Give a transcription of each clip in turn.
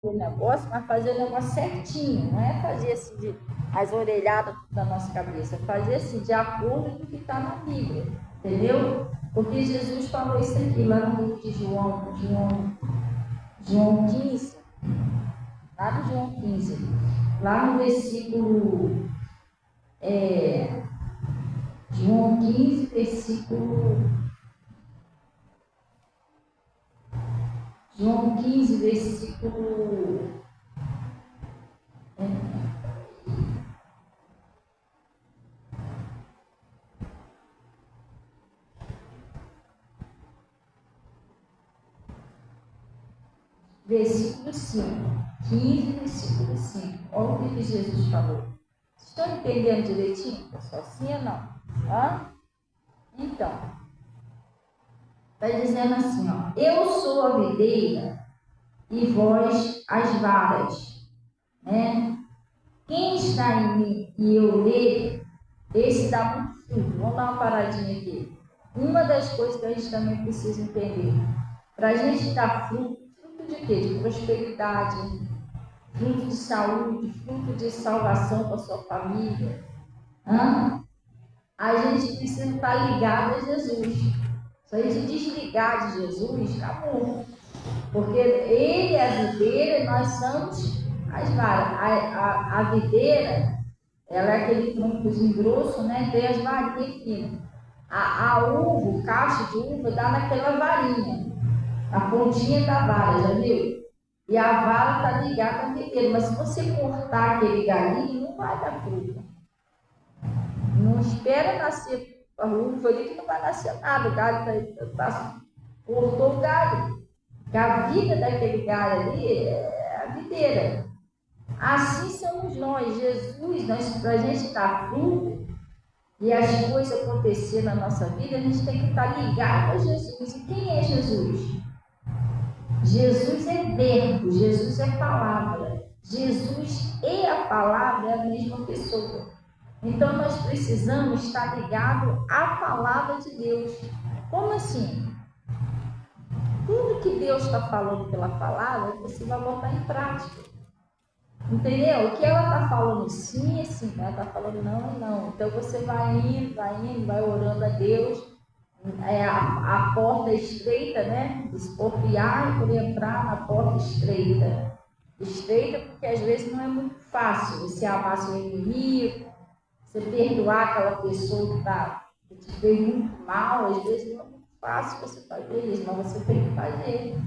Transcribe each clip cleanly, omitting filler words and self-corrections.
o negócio, mas fazer o negócio certinho, não é fazer assim as orelhadas da nossa cabeça, fazer assim de acordo com o que está na Bíblia, entendeu? Porque Jesus falou isso aqui lá no livro de João 15, lá no João 15, lá no versículo João 15, João 15, versículo 5. 15, versículo 5. Olha o que Jesus falou. Estão entendendo direitinho, pessoal? Sim ou não? Hã? Então, está dizendo assim, ó. Eu sou a videira e vós as varas, né? Quem está em mim e eu nele, esse dá muito fruto. Vamos dar uma paradinha aqui. Uma das coisas que a gente também precisa entender, para a gente dar fruto, fruto de quê? De prosperidade, fruto de saúde, fruto de salvação para a sua família. A gente precisa estar ligado a Jesus. Se a gente desligar de Jesus, acabou. Porque ele é a videira e nós somos as varas. A videira, ela é aquele troncozinho grosso, né? Tem as varinhas finas. A uva, o cacho de uva, dá naquela varinha. A pontinha da vara, já viu? E a vara está ligada à videira. Mas se você cortar aquele galinho, não vai dar fruta. Não espera nascer a uva ali que não vai nascer nada. O galho cortou o galho. Porque a vida daquele galho ali é a videira. Assim somos nós. Jesus, para a gente dar fruto e as coisas acontecer na nossa vida, a gente tem que estar ligado a Jesus. E quem é Jesus? Jesus é verbo, Jesus é palavra. Jesus e a palavra é a mesma pessoa. Então nós precisamos estar ligados à palavra de Deus. Como assim? Tudo que Deus está falando pela palavra, você vai botar em prática. Entendeu? O que ela está falando sim é sim, ela está falando não é não. Então você vai indo, vai orando a Deus. A porta estreita, né? Desconfiar por entrar na porta estreita. Estreita porque às vezes não é muito fácil você amar seu inimigo, você perdoar aquela pessoa que te fez muito mal, às vezes não é muito fácil você fazer isso, mas você tem que fazer.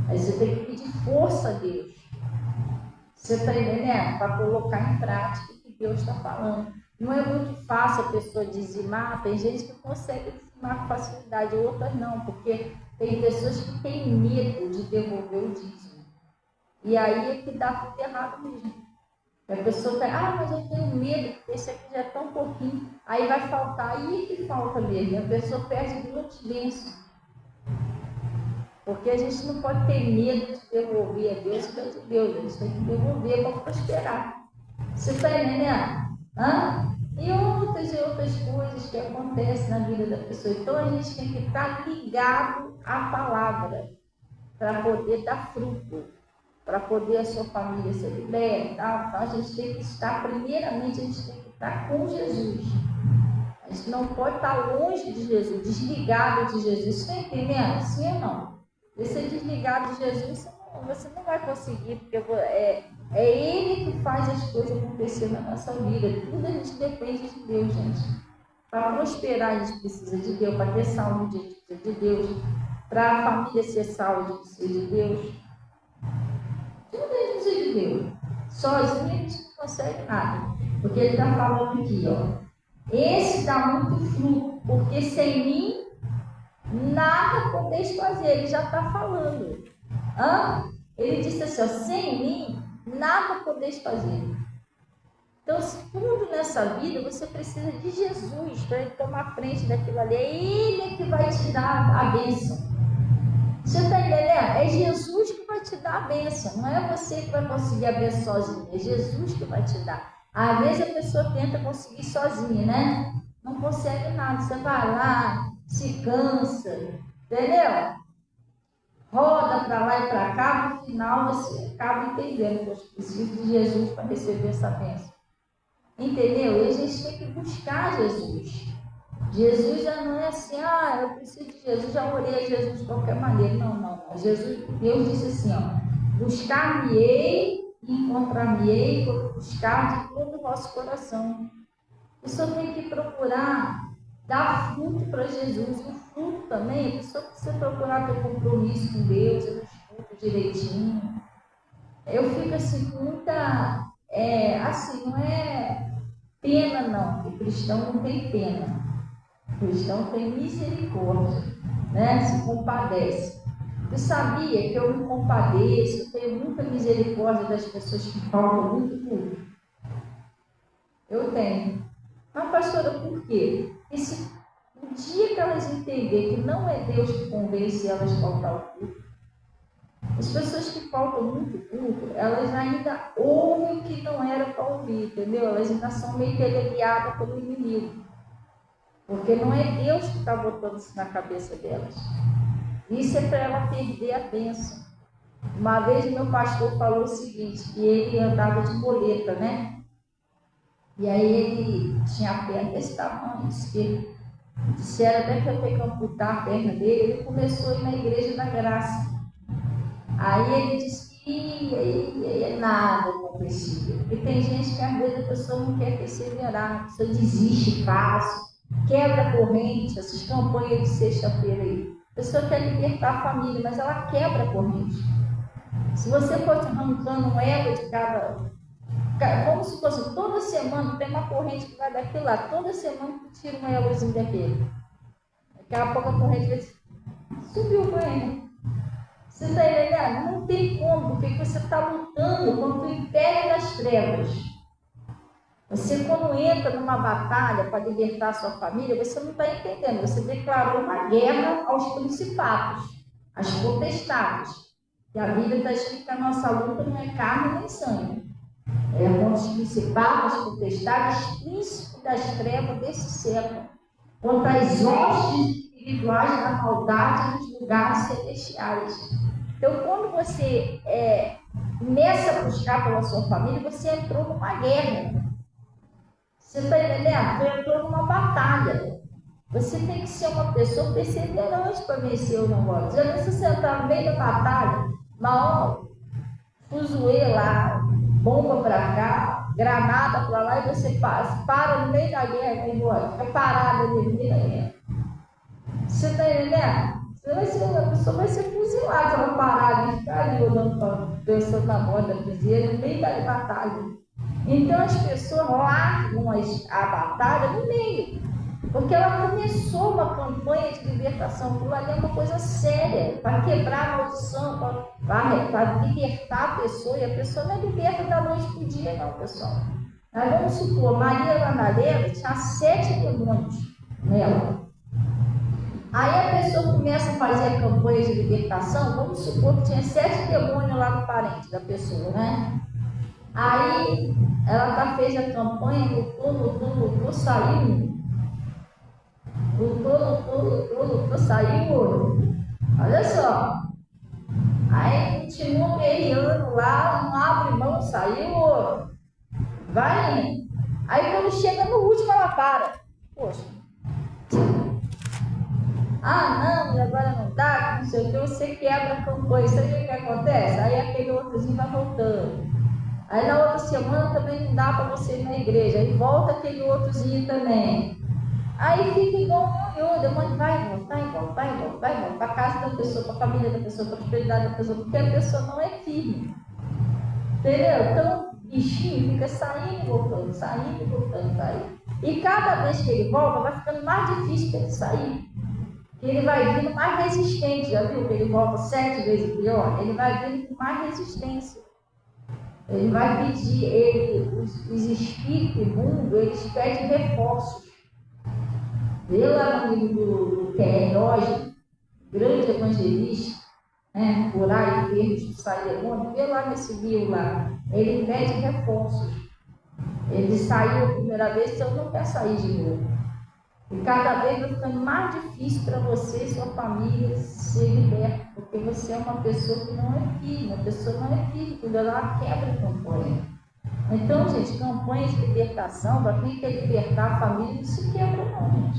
Aí você tem que pedir força a Deus. Você está entendendo? Para colocar em prática o que Deus está falando. Não é muito fácil a pessoa dizimar, tem gente que consegue dizimar com facilidade, outras não, porque tem pessoas que têm medo de devolver o dízimo. E aí é que dá tudo errado mesmo. A pessoa está, mas eu tenho medo, porque esse aqui já é tão pouquinho, aí vai faltar, aí é que falta mesmo. A pessoa perde muitas bênçãos. Porque a gente não pode ter medo de devolver a Deus, que é de Deus, a gente tem que devolver para prosperar. Você está entendendo? E outras coisas que acontecem na vida da pessoa. Então a gente tem que estar ligado à palavra para poder dar fruto, para poder a sua família ser liberta. Então a gente tem que estar, primeiramente, a gente tem que estar com Jesus. A gente não pode estar longe de Jesus, desligado de Jesus. Você está entendendo? Sim ou não? Você desligado de Jesus, você não vai conseguir, porque é Ele que faz as coisas acontecer na nossa vida. Tudo a gente depende de Deus, gente. Para prosperar, a gente precisa de Deus. Para ter saúde, a gente precisa de Deus. Para a família ser salva, a gente precisa de Deus. Tudo a gente precisa de Deus. Sozinho a gente não consegue nada. Porque Ele está falando aqui, ó. Esse dá muito fruto, porque sem mim nada podeis fazer. Ele já está falando. Ele disse assim, ó, sem mim nada podeis fazer. Então, tudo nessa vida você precisa de Jesus para Ele tomar frente daquilo ali. É Ele que vai te dar a bênção. Você está entendendo? É Jesus que vai te dar a bênção. Não é você que vai conseguir a bênção sozinho. É Jesus que vai te dar. Às vezes a pessoa tenta conseguir sozinha, né? Não consegue nada. Você vai lá, se cansa. Entendeu? roda para lá e para cá, no final você acaba entendendo que eu preciso de Jesus para receber essa bênção. Entendeu? E a gente tem que buscar Jesus. Jesus já não é assim, eu preciso de Jesus, já orei a Jesus de qualquer maneira. Não. Jesus, Deus disse assim, buscar-me-ei e encontrar-me-ei quando buscar de todo o vosso coração. A pessoa tem que procurar dar fruto para Jesus. E o fruto também, a pessoa precisa procurar ter compromisso com Deus, eu escuto direitinho. Eu fico assim com muita, assim, não é pena não, porque cristão não tem pena. O cristão tem misericórdia, né? Se compadece. Você sabia que eu me compadeço, eu tenho muita misericórdia das pessoas que faltam muito culto? Eu tenho. Mas, pastora, por quê? O dia que elas entenderem que não é Deus que convence elas a faltar o culto, as pessoas que faltam muito culto, elas ainda ouvem o que não era para ouvir, entendeu? Elas ainda são meio teleguiadas pelo inimigo. Porque não é Deus que está botando isso na cabeça delas. Isso é para ela perder a bênção. Uma vez o meu pastor falou o seguinte, que ele andava de boleta, né? E aí ele tinha a perna desse tamanho, disseram até que eu tenho que amputar a perna dele. Ele começou a ir na Igreja da Graça. Aí ele disse que é nada acontecia. Porque tem gente que às vezes a pessoa não quer perseverar, a pessoa desiste fácil, quebra a corrente, essas campanhas de sexta-feira aí. A pessoa quer libertar a família, mas ela quebra a corrente. Se você for arrancando um elo de cada... Como se fosse toda semana, tem uma corrente que vai daqui lá, toda semana tu tira um elozinho daquele. Daqui a pouco a corrente vai subiu com ele. Você está entendendo? Não tem como, porque você está lutando contra o império das trevas. Você, quando entra numa batalha para libertar a sua família, você não está entendendo. Você declarou uma guerra aos principados, às potestades. E a Bíblia está escrito que a nossa luta não é carne nem sangue. É contra os principados, as potestades, príncipes das trevas desse século. Contra as hostes espirituais da maldade nos lugares celestiais. Então, quando você começa a buscar pela sua família, você entrou numa guerra. Você está entendendo? Você entrou numa batalha. Você tem que ser uma pessoa perseverante para vencer o negócio. Já se você entrar no meio da batalha, maior fuzuê lá, bomba para cá, granada para lá, e você para no meio da guerra e vai embora. Fica parada ali no meio da guerra. Você está entendendo? A pessoa vai ser fuzilada, ela vai parar ali, ficar ali olhando, pensando na moda da piseira, no meio da batalha. Então as pessoas largam a batalha no meio, porque ela começou uma campanha de libertação. Aquilo ali é uma coisa séria, para quebrar a maldição, para libertar a pessoa, e a pessoa não é liberta da noite para o dia, não, pessoal. Nós vamos supor, Maria Madalena tinha 7 demônios nela. Aí a pessoa começa a fazer a campanha de libertação, vamos supor que tinha 7 demônios lá no parente da pessoa, né? Aí ela fez a campanha, lutou, saiu. Lutou, saiu outro. Olha só. Aí continua guerreando lá, não abre mão, saiu outro. Vai indo. Aí quando chega no último ela para. Poxa. Não, agora não dá, não sei o que, você quebra a campanha. Sabe o que acontece? Aí aquele outrozinho vai voltando. Aí na outra semana também não dá para você ir na igreja. Aí volta aquele outrozinho também. Aí fica igual um ioiô, o demônio vai voltar para a casa da pessoa, para a família da pessoa, para a prosperidade da pessoa, porque a pessoa não é firme. Entendeu? Então o bichinho fica saindo e voltando, saindo. E cada vez que ele volta, vai ficando mais difícil para ele sair. Que ele vai vindo mais resistente, já viu que ele volta 7 vezes pior? Ele vai vindo com mais resistência. Ele vai pedir, os espíritos imundos, eles pedem reforços. Vê lá no livro do Queiroz, grande evangelista, né? Curar enfermos de sair demônio, vê lá nesse livro lá, ele pede reforços. Ele saiu a primeira vez, então não quer sair de novo. E cada vez vai ficando mais difícil para você e sua família ser liberta, porque você é uma pessoa que não é filho, uma pessoa não é filho, quando ela quebra a campanha. Então, gente, campanha de libertação, para quem quer libertar a família, não se quebra não, gente.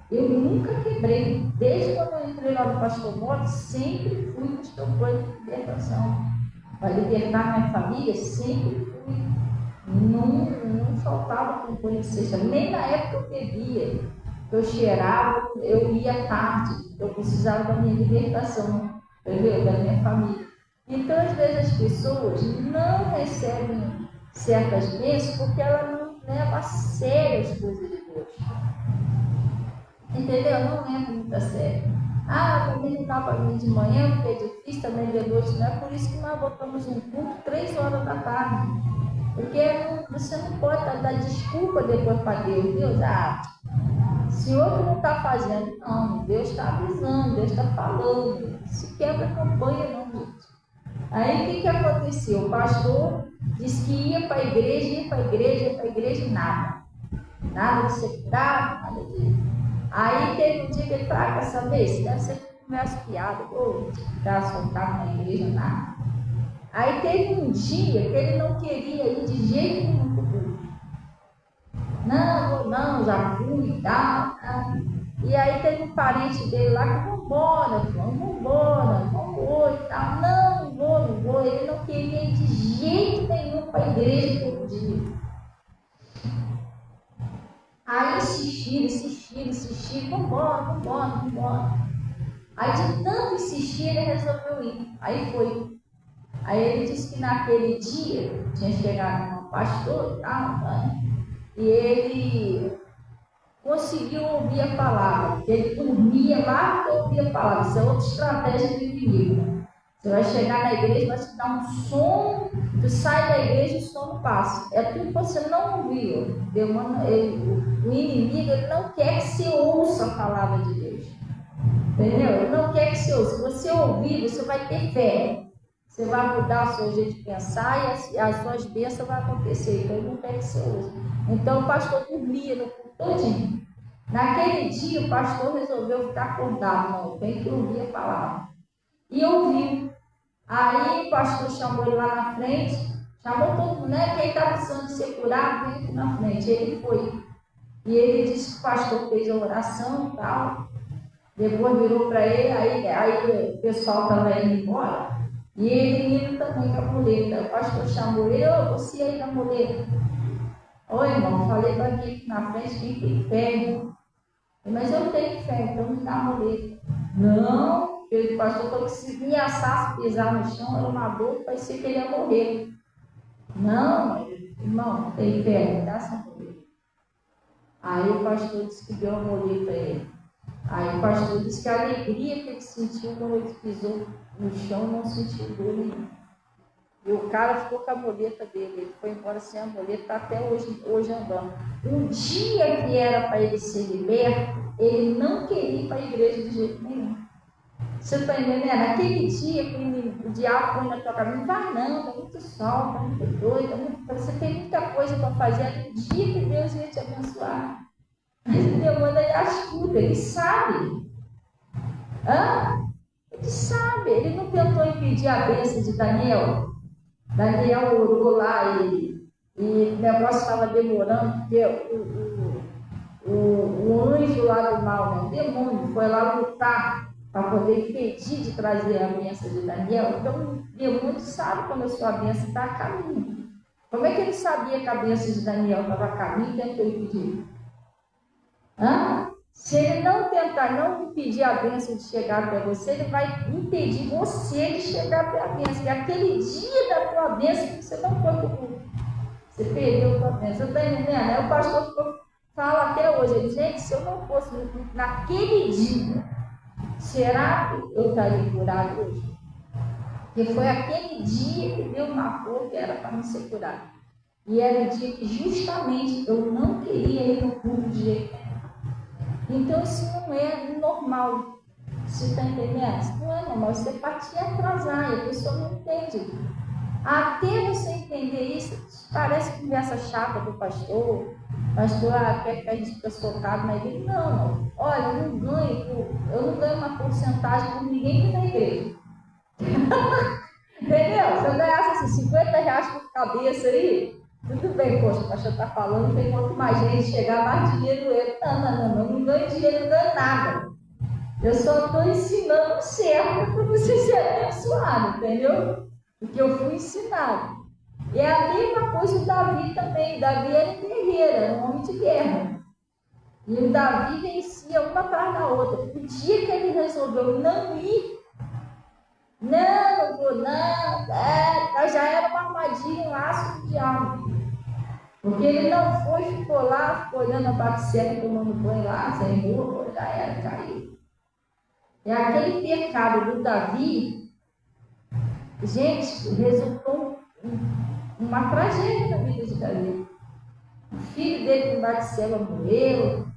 Eu nunca quebrei, desde quando eu entrei lá no Pastor Moro, sempre fui nas campanhas de libertação. Para libertar minha família, sempre fui. Não faltava campanha de sexta, nem na época eu bebia. Eu cheirava, eu ia tarde, eu precisava da minha libertação, entendeu? Da minha família. Então, às vezes, as pessoas não recebem certas bênçãos porque ela não leva a sério as coisas de Deus. Entendeu? Não leva muito a sério. Também não dá para mim de manhã, porque é difícil, também de noite, não é por isso que nós botamos um culto 3 horas da tarde. Porque você não pode dar desculpa depois para Deus. Deus, o senhor que não está fazendo. Não, Deus está avisando, Deus está falando. Se quebra a campanha, não, gente. Aí o que aconteceu? O pastor disse que ia para a igreja e nada. Nada de secular, nada de. Aí teve um dia que ele falou, quer saber? Se deve ser conversa piada, ou ficar soltado na igreja, nada. Aí teve um dia que ele não queria ir de jeito nenhum para o culto. Não, já fui e tal. E aí teve um parente dele lá que, vamos e tal. Não vou. Ele não queria ir de jeito nenhum para a igreja todo dia. Aí insistiram, vambora. Aí de tanto insistir, ele resolveu ir. Aí foi. Aí ele disse que naquele dia tinha chegado um pastor e tal, né? E ele conseguiu ouvir a palavra. Ele dormia mais do que ouvia a palavra. Isso é outra estratégia do inimigo. Você vai chegar na igreja, vai te dar um sono, tu sai da igreja e o sono passa. É tudo que você não ouviu. O inimigo ele não quer que você ouça a palavra de Deus. Entendeu? Ele não quer que você ouça. Se você ouvir, você vai ter fé. Você vai mudar o seu jeito de pensar e as suas bênçãos vão acontecer. Então, ele não quer que você ouça. Então, o pastor dormia no culto todinho. Naquele dia, o pastor resolveu ficar acordado. Não, tem que ouvir a palavra. E ouviu. Aí, o pastor chamou ele lá na frente. Chamou todo mundo, né? Quem está precisando de ser curado, vem aqui na frente. Ele foi. E ele disse que o pastor fez a oração e tal. Depois virou para ele. Aí o pessoal estava indo embora. E ele indo também com a muleta. O pastor chamou ele, você aí na muleta. Oi, irmão, falei para mim aqui na frente, quem tem fé, irmão? Mas eu tenho fé, então me dá a muleta. Não, o pastor falou que se me assasse, pisar no chão, era uma dor, parecia que ele ia morrer. Não, irmão, não tem fé, me dá essa muleta. Aí o pastor disse que deu a muleta a ele. Aí o pastor disse que a alegria que ele sentiu quando ele pisou no chão não sentiu dor nenhuma. E o cara ficou com a muleta dele, ele foi embora sem a muleta, está até hoje andando. Um dia que era para ele ser liberto, ele não queria ir para a igreja de jeito nenhum. Você está entendendo? Aquele dia que o diabo põe na tua cabeça, não vai não, está muito sol, está muito doido, você tem muita coisa para fazer, é no dia que Deus ia te abençoar. Mas Deus manda ele ajuda, ele sabe. Ele sabe, ele não tentou impedir a bênção de Daniel. Daniel orou lá e o negócio estava demorando, porque o anjo lá do mal, né, o demônio, foi lá lutar para poder impedir de trazer a bênção de Daniel. Então o demônio sabe quando a sua bênção está a caminho. Como é que ele sabia que a bênção de Daniel estava a caminho e tentou impedir? Se ele não tentar, não impedir a bênção de chegar até você, ele vai impedir você de chegar até a bênção. E aquele dia da tua bênção, você não foi para o culto. Você perdeu a tua bênção. Você está entendendo? Aí o pastor fala até hoje, ele, gente, se eu não fosse no culto naquele dia, será que eu estaria curado hoje? Porque foi aquele dia que Deus marcou que era para me ser curado. E era o dia que justamente eu não queria ir no culto de jeito nenhum. Então isso não é normal. Você está entendendo? Isso não é normal. Você pode te atrasar e a pessoa não entende. Até você entender isso, parece conversa chata do pastor. Pastor, quer que a gente fique socado na igreja? Não. Olha, eu não ganho uma porcentagem por ninguém que na igreja. Entendeu? Se eu ganhasse assim, 50 reais por cabeça aí, tudo bem, poxa, o pastor está falando, tem quanto mais gente chegar, mais dinheiro eu. Não, eu não ganho dinheiro, não ganho nada. Eu só estou ensinando o certo para você ser abençoado, entendeu? Porque eu fui ensinado. E é a mesma coisa o Davi também. Davi era um guerreiro, era um homem de guerra. E o Davi vencia uma atrás da outra. O dia que ele resolveu não ir, não vou, não, já era uma armadilha, um laço do diabo. Porque ele não foi, ficou lá, ficou olhando a Batseba tomando banho lá, sem roupa, já era, caiu. E aquele pecado do Davi, gente, resultou uma tragédia na vida de Davi. O filho dele com Batseba morreu.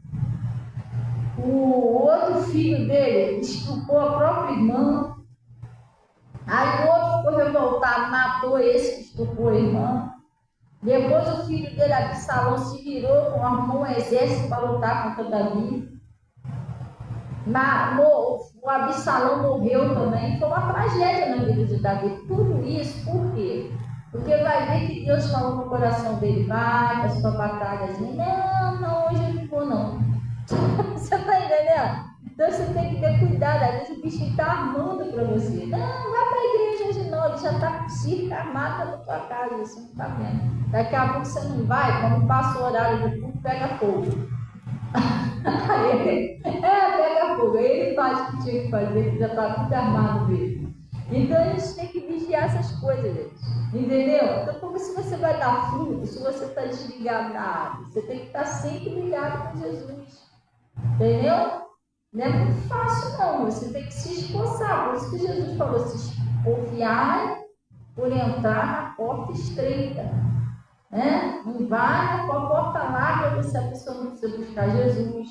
O outro filho dele estuprou a própria irmã. Aí o outro ficou revoltado, matou esse que estuprou a irmã. Depois o filho dele, Absalão, se virou, armou um exército para lutar contra Davi. O Absalão morreu também. Foi uma tragédia na vida de Davi. Tudo isso, por quê? Porque vai ver que Deus falou no coração dele, vai para a sua batalhazinha. Não, hoje eu não vou não. Você está entendendo? Então você tem que ter cuidado, às vezes o bicho está armando para você. Não, vai para a igreja hoje não, ele já está com circo armado na tua casa, você não está vendo. Daqui a pouco você não vai, quando passa o horário do culto, pega fogo. Pega fogo. Aí ele faz o que tinha que fazer, que já está tudo armado mesmo. Então a gente tem que vigiar essas coisas, gente. Entendeu? Então, como se você vai dar fruto, se você está desligado da árvore, você tem que estar sempre ligado com Jesus. Entendeu? Não é muito fácil, não. Você tem que se esforçar. Por isso que Jesus falou: se confiar por entrar na porta estreita. Né? Não vai com a porta larga, a pessoa não precisa buscar Jesus,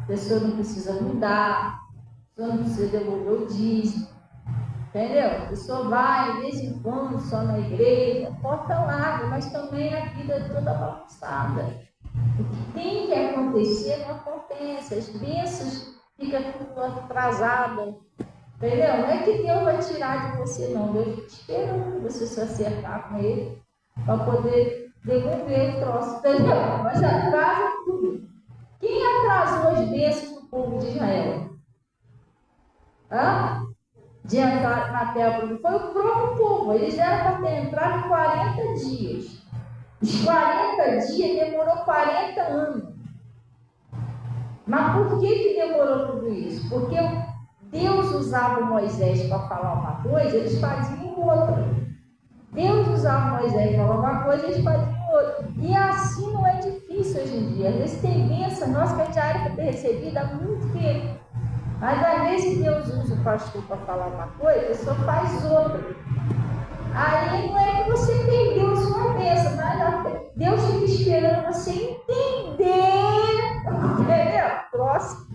a pessoa não precisa mudar, a pessoa não precisa devolver o dízimo. Entendeu? A pessoa vai, de vez em quando, só na igreja, porta larga, mas também a vida é toda bagunçada. O que tem que acontecer não acontece, as bênçãos ficam tudo atrasadas. Entendeu? Não é que Deus vai tirar de você, não. Deus está esperando você se acertar com Ele para poder devolver o troço. Entendeu? Mas atrasa tudo. Quem atrasou as bênçãos do povo de Israel? De entrar na terra prometida? Foi o próprio povo. Eles eram para ter entrado em 40 dias. Os 40 dias demorou 40 anos. Mas por que demorou tudo isso? Porque Deus usava Moisés para falar uma coisa, eles faziam outra. Deus usava Moisés para falar uma coisa, eles faziam outra. E assim não é difícil hoje em dia. Às vezes tem bênção nossa que a gente já era para ter recebido há muito tempo. Mas às vezes Deus usa o pastor para falar uma coisa, a pessoa faz outra. Aí não é que você perdeu sua bênção, mas Deus fica esperando você entender. Entendeu? Próximo.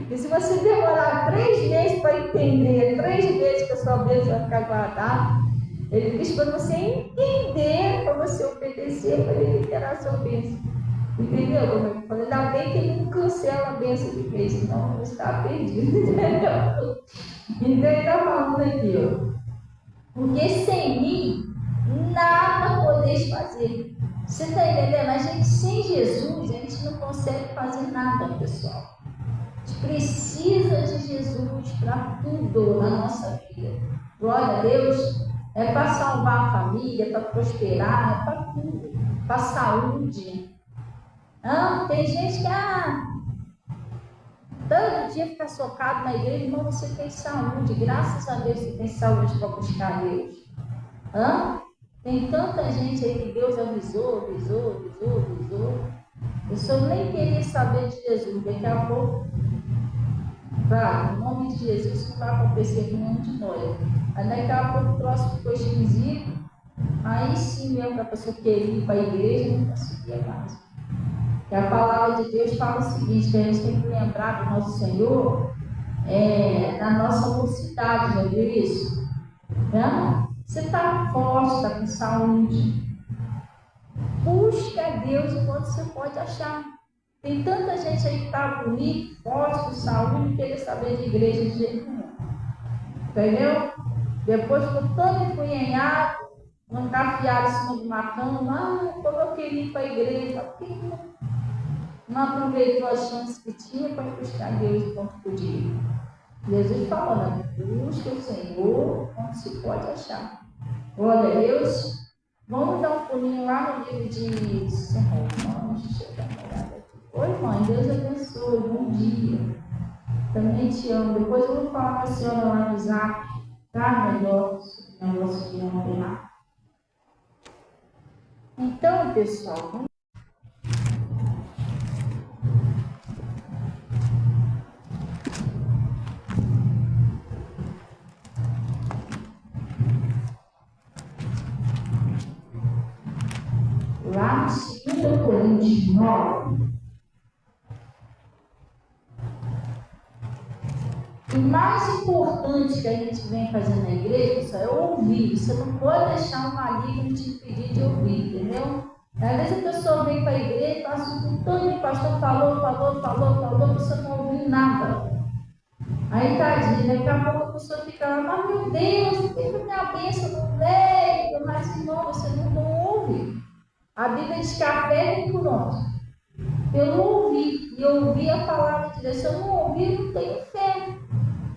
E se você demorar 3 meses para entender, 3 meses que a sua bênção vai ficar guardada, Ele fica esperando você entender, para você obedecer, para Ele liberar a sua bênção. Entendeu? Como eu falei, ainda bem que Ele não cancela a bênção de vez, senão você está perdido. Entendeu? Então Ele está falando aqui, ó. Porque sem mim, nada podeis fazer. Você está entendendo? A gente sem Jesus, a gente não consegue fazer nada, pessoal. A gente precisa de Jesus para tudo na nossa vida. Glória a Deus. É para salvar a família, é para prosperar, é para tudo. Para a saúde. Tem gente que todo dia fica socado na igreja, irmão, você tem saúde. Graças a Deus você tem saúde para buscar Deus. Tem tanta gente aí que Deus avisou. A pessoa nem queria saber de Jesus. Daqui a pouco, claro, no nome de Jesus, isso não vai acontecer com nenhum de nós. Aí daqui a pouco o próximo ficou esquisito. Aí sim mesmo que a pessoa queria ir para a igreja, não conseguia mais. E a palavra de Deus fala o seguinte, que a gente tem que lembrar do nosso Senhor na nossa mocidade, já viu isso? Você está forte, está com saúde. Busque a Deus enquanto você pode achar. Tem tanta gente aí que está bonito, forte, com saúde, querer saber de igreja de jeito nenhum. Entendeu? Depois ficou tão enfunhenhado, não engafiado em cima de uma cama, como eu queria ir para a igreja, porque não aproveitou a chance que tinha para buscar Deus enquanto podia. Jesus falando, busca o Senhor onde se pode achar. Glória a Deus. Vamos dar um pulinho lá no livro de Romanos. Deixa eu dar uma olhada aqui. Oi, mãe, Deus abençoe, bom dia. Também te amo. Depois eu vou falar com a senhora lá no Zap, tá? Melhor, sobre o negócio de ontem lá. Então, pessoal, vamos. Lá no 2 Coríntios 9. O mais importante que a gente vem fazendo na igreja, pessoal, é ouvir. Você não pode deixar um maligno te impedir de ouvir, entendeu? Às vezes a pessoa vem para a igreja e está escutando, o pastor falou, você não ouviu nada. Aí tadinho, daqui a pouco a pessoa fica lá, mas meu Deus, teve minha bênção no meio, mas irmão, você não ouve. A Bíblia diz que a fé é por onde? Pelo ouvir, e ouvir a palavra de Deus. Se eu não ouvir, eu não tenho fé.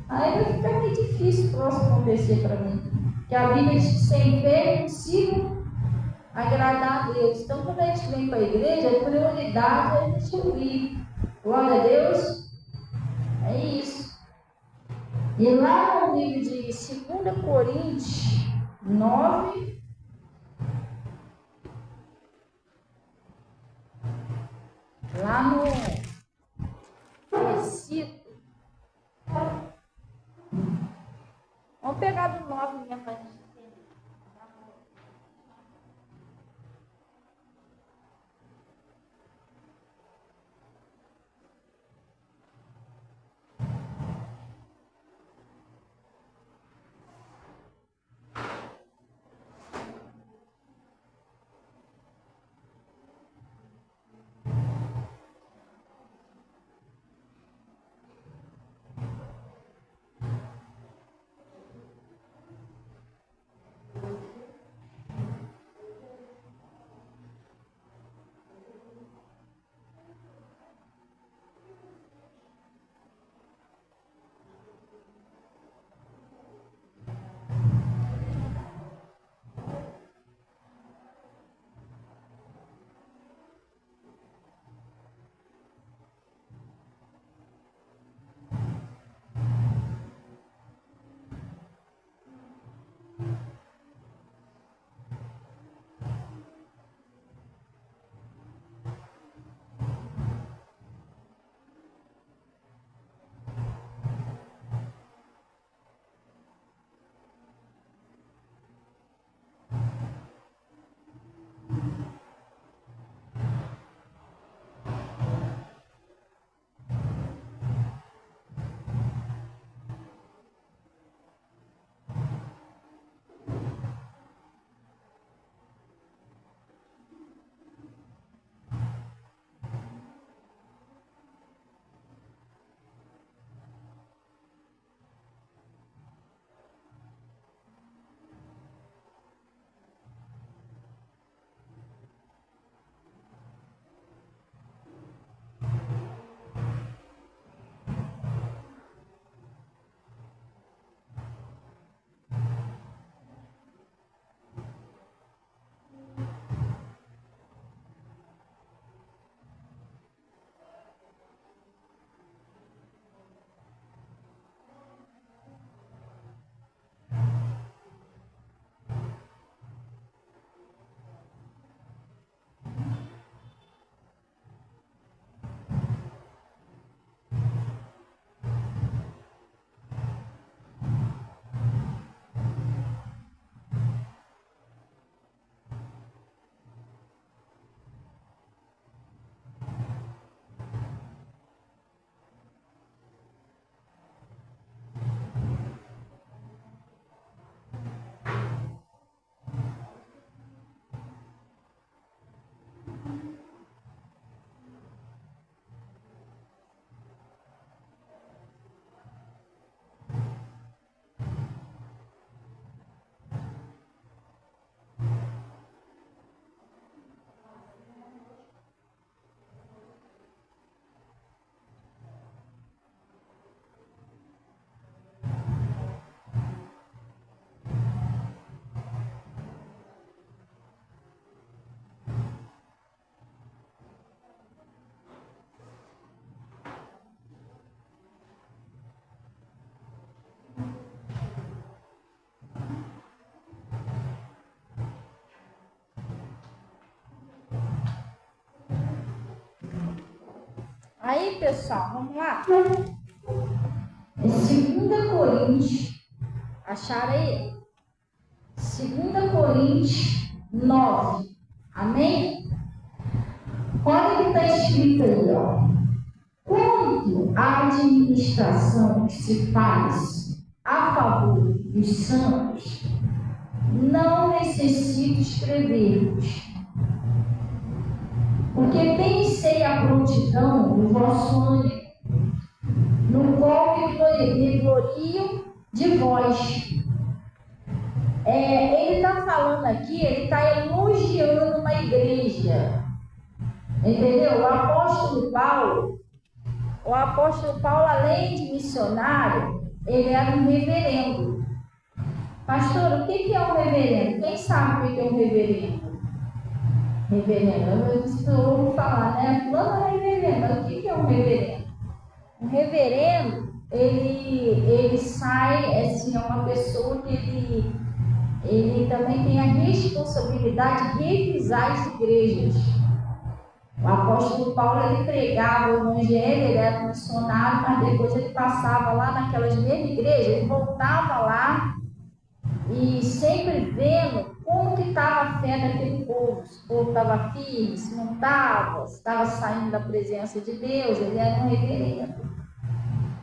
Aí vai ficar meio difícil o próximo acontecer para mim. Porque a Bíblia diz que sem fé é impossível agradar a Deus. Então, quando a gente vem para a igreja, a prioridade é a gente ouvir. Glória a Deus. É isso. E lá no livro de 2 Coríntios 9, lá no versículo. Vamos pegar do 9 mesmo para a gente entender. Aí, pessoal, vamos lá. É 2 Coríntios. Acharam aí? 2 Coríntios 9. Amém? Olha o que está escrito aí, ó. Quanto à administração que se faz a favor dos santos, não necessito escrever-vos, porque bem sei a prontidão do vosso ânimo, no qual me glorio de vós. Ele está falando aqui, ele está elogiando uma igreja. Entendeu? O apóstolo Paulo, além de missionário, ele era um reverendo. Pastor, o que é um reverendo? Quem sabe o que é um reverendo? Reverendo, eu ouvo falar, né? Fulano é reverendo, mas o que é um reverendo? Um reverendo, ele sai, assim, é uma pessoa que ele também tem a responsabilidade de revisar as igrejas. O apóstolo Paulo, ele pregava o evangelho, ele era missionário, mas depois ele passava lá naquelas mesmas igrejas, ele voltava lá e sempre vendo como que estava a fé daquele povo. Se o povo estava firme, se não estava, se estava saindo da presença de Deus. Ele era um reverendo.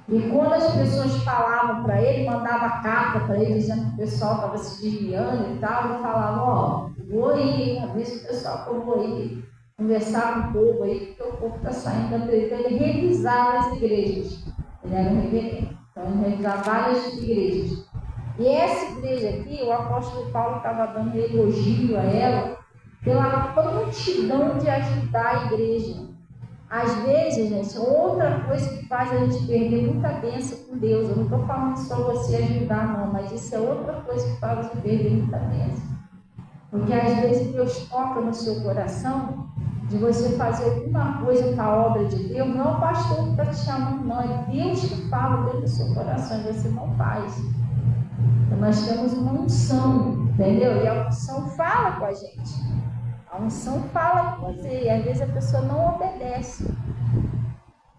E quando as pessoas falavam para ele, mandava carta para ele, dizendo que o pessoal estava se desviando e tal, ele falava, ó, vou aí, avisa o pessoal que eu vou aí conversar com o povo aí, porque o povo está saindo da presença. Ele revisava as igrejas. Ele era um reverendo. Então ele revisava várias igrejas. E essa igreja aqui, o apóstolo Paulo estava dando elogio a ela pela prontidão de ajudar a igreja. Às vezes, gente, outra coisa que faz a gente perder muita bênção com Deus. Eu não estou falando só você ajudar, não, mas isso é outra coisa que faz você perder muita bênção. Porque às vezes Deus toca no seu coração de você fazer alguma coisa para a obra de Deus. Não é o pastor que está te chamando, não. É Deus que fala dentro do seu coração e você não faz. Então nós temos uma unção, entendeu? E a unção fala com a gente. A unção fala com você e às vezes a pessoa não obedece.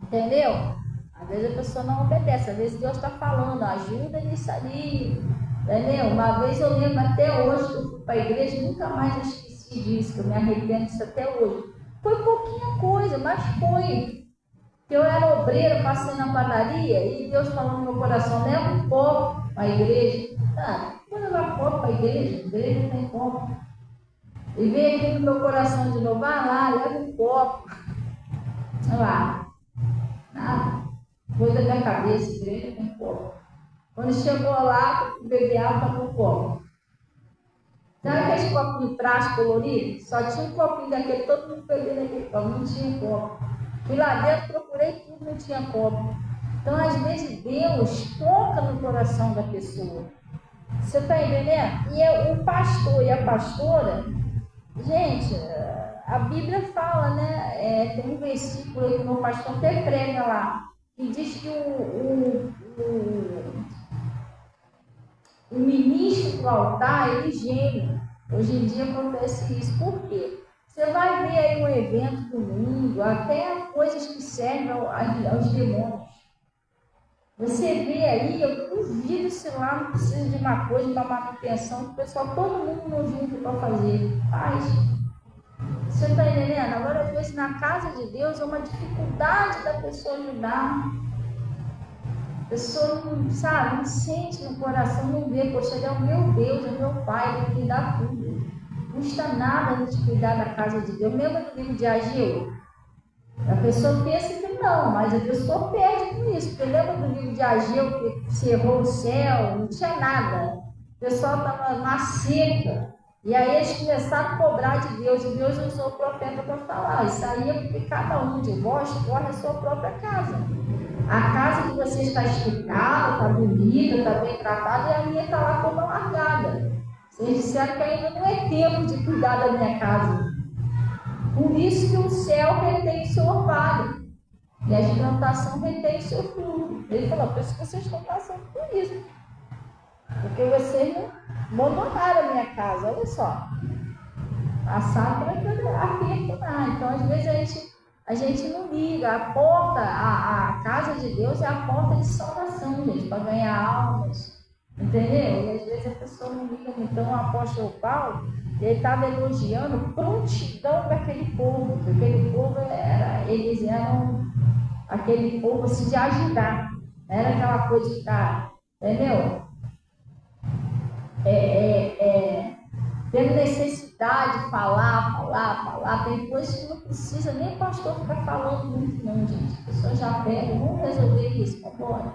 Entendeu? Às vezes a pessoa não obedece. Às vezes Deus está falando, ajuda nisso ali. Entendeu? Uma vez eu lembro até hoje que eu fui para a igreja e nunca mais eu esqueci disso, que eu me arrependo disso até hoje. Foi pouquinha coisa, mas foi. Eu era obreira, passei na padaria e Deus falou no meu coração, leva um copo para a igreja. Vou levar copo para a igreja não tem copo. E veio aqui no meu coração de novo, vai lá, leva um copo. Olha lá. Nada. Coisa da minha cabeça, igreja tem copo. Quando chegou lá, beber água para o copo. Sabe aqueles copinhos de plástico colorido? Só tinha um copinho daquele, todo mundo bebendo aquele copo, não tinha copo. Fui lá dentro, procurei tudo, não tinha copo. Então, às vezes, Deus toca no coração da pessoa. Você está entendendo? E o pastor e a pastora, gente, a Bíblia fala, né? Tem um versículo aí que o meu pastor até prega lá, que diz que o ministro do altar, ele geme. Hoje em dia acontece isso. Por quê? Você vai ver aí um evento domingo, até coisas que servem aos demônios. Você vê aí, eu duvido se lá não precisa de uma coisa, de uma manutenção, que o pessoal, todo mundo junto para fazer. Faz. Você está entendendo? Agora, às vezes, na casa de Deus, é uma dificuldade da pessoa ajudar. A pessoa não, sabe, não sente no coração, não vê, poxa, ele é o meu Deus, é o meu Pai, ele me dá tudo. Não custa nada a gente cuidar da casa de Deus. Lembra do livro de Ageu? A pessoa pensa que não, mas a pessoa perde com isso. Porque lembra do livro de Ageu que cerrou o céu, não tinha nada. O pessoal estava na seca. E aí eles começaram a cobrar de Deus. E Deus usou o profeta para falar. Isso aí é porque cada um de vós corre a sua própria casa. A casa de vocês está esticada, está bonita, está bem tratada, e a minha está lá toda largada. Vocês disseram que ainda não é tempo de cuidar da minha casa. Por isso que o céu retém o seu orvalho. E a plantação retém o seu fruto. Ele falou, por isso que vocês estão passando por isso. Porque vocês não abandonaram a minha casa, olha só. Passaram para arrepender. Então, às vezes, a gente não liga. A porta, a casa de Deus é a porta de salvação, gente, para ganhar almas. Entendeu? E às vezes a pessoa não liga. Então o apóstolo Paulo, ele estava elogiando a prontidão daquele povo, porque aquele povo eles eram aquele povo assim, de ajudar. Não era aquela coisa de ficar, entendeu? Tendo necessidade de falar. Tem coisas que não precisa nem o pastor ficar falando muito, não, gente. A pessoa já pega, vamos resolver isso, vambora.